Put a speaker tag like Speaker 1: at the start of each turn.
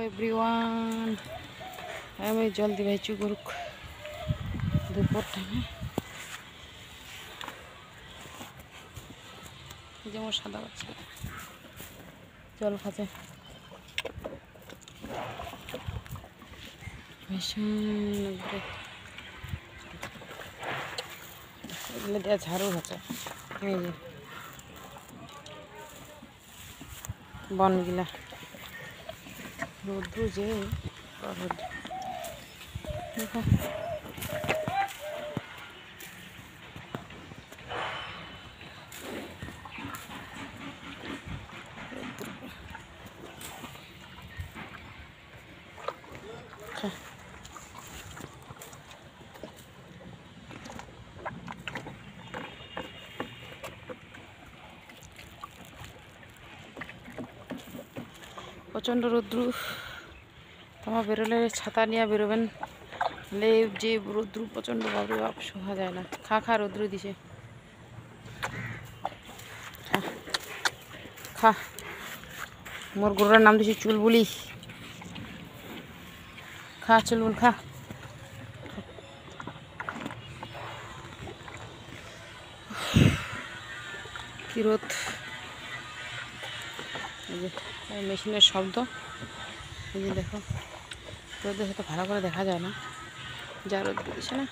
Speaker 1: Everyone, আমি জলদি ভাইচু করুক দুপুর টাইমে যেমন সাদা বাচ্চা জল খাতে ভীষণ এগুলো দেওয়া ঝাড়ু হচ্ছে এই যে বনগুলা রৌদ্র যে দেখো প্রচণ্ড রৌদ্র। তোমার বেরোলে ছাতা নিয়ে বেরোবেন, লেপ যে রৌদ্র প্রচণ্ড ভাবে শোয়া যায় না। খা খা রৌদ্র দিছে, খা। মোর গরুর নাম দিছে চুলবুলি। খা চুলবুল খা। কি রোদ, মেশিনের শব্দ। এই যে দেখো রোদের সাথে ভালো করে দেখা যায় না, যা রোদ দিচ্ছে না।